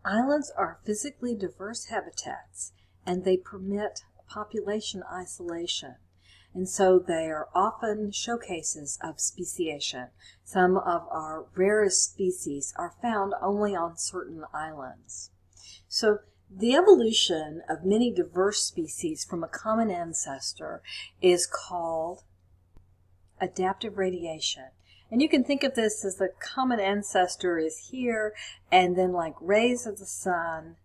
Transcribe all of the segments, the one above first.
Islands are physically diverse habitats, and they permit population isolation. And so they are often showcases of speciation. Some of our rarest species are found only on certain islands. So the evolution of many diverse species from a common ancestor is called adaptive radiation. And you can think of this as the common ancestor is here, and then like rays of the sun,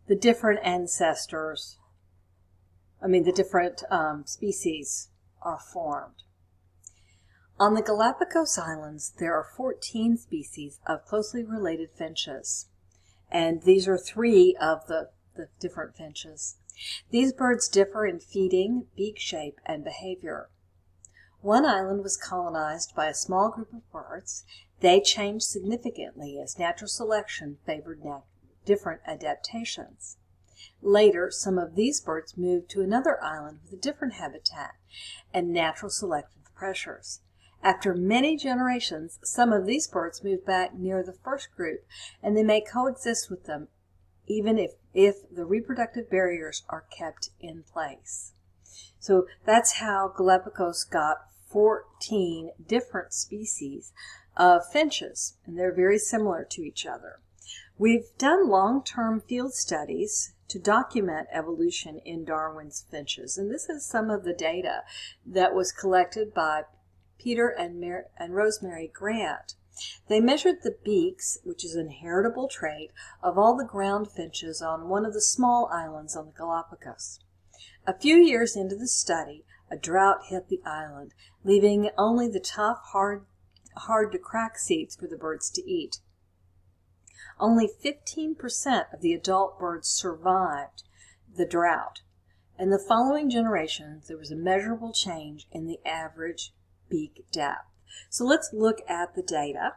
the different ancestors, the different species are formed. On the Galapagos Islands, there are 14 species of closely related finches. And these are 3 of the different finches. These birds differ in feeding, beak shape, and behavior. One island was colonized by a small group of birds. They changed significantly as natural selection favored different adaptations. Later, some of these birds moved to another island with a different habitat, and natural selected the pressures. After many generations, some of these birds moved back near the first group, and they may coexist with them even if the reproductive barriers are kept in place. So that's how Galapagos got 14 different species of finches, and they're very similar to each other. We've done long-term field studies to document evolution in Darwin's finches, and this is some of the data that was collected by Peter and Rosemary Grant. They measured the beaks, which is an inheritable trait, of all the ground finches on one of the small islands on the Galapagos. A few years into the study, a drought hit the island, leaving only the tough, hard-to-crack seeds for the birds to eat. Only 15% of the adult birds survived the drought. In the following generations, there was a measurable change in the average beak depth. So let's look at the data.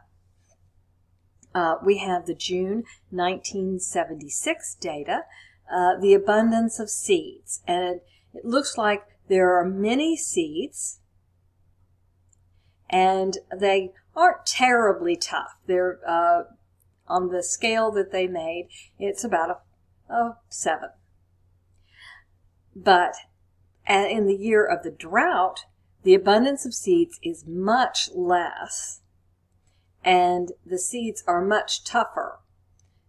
We have the June 1976 data, the abundance of seeds. And it looks like there are many seeds, and they aren't terribly tough. They're on the scale that they made, it's about a 7. But in the year of the drought, the abundance of seeds is much less, and the seeds are much tougher.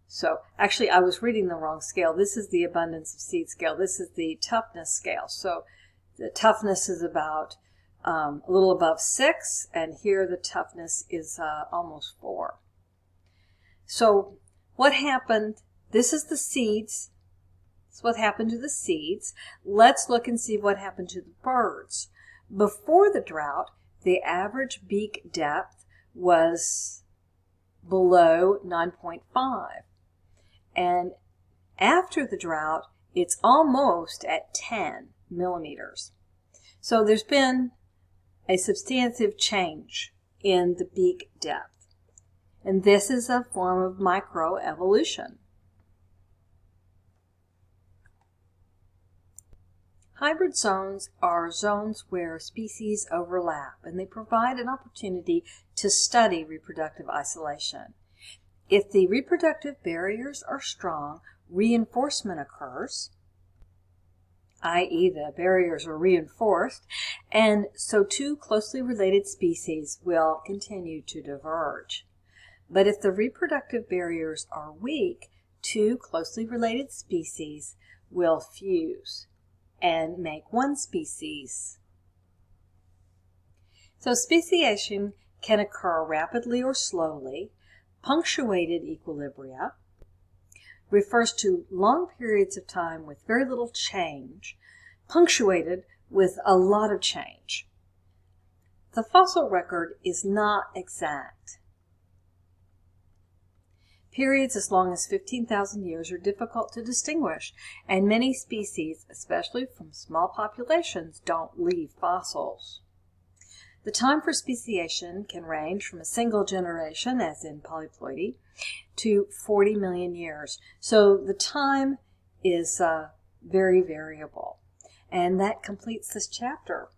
So actually, I was reading the wrong scale. This is the abundance of seed scale. This is the toughness scale. So the toughness is about a little above 6, and here the toughness is almost 4. So what happened? This is the seeds. This is what happened to the seeds. Let's look and see what happened to the birds. Before the drought, the average beak depth was below 9.5. And after the drought, it's almost at 10 millimeters. So there's been a substantive change in the beak depth. And this is a form of microevolution. Hybrid zones are zones where species overlap, and they provide an opportunity to study reproductive isolation. If the reproductive barriers are strong, reinforcement occurs, i.e. the barriers are reinforced, and so 2 closely related species will continue to diverge. But if the reproductive barriers are weak, 2 closely related species will fuse and make one species. So speciation can occur rapidly or slowly. Punctuated equilibria refers to long periods of time with very little change, punctuated with a lot of change. The fossil record is not exact. Periods as long as 15,000 years are difficult to distinguish, and many species, especially from small populations, don't leave fossils. The time for speciation can range from a single generation, as in polyploidy, to 40 million years. So the time is very variable. And that completes this chapter.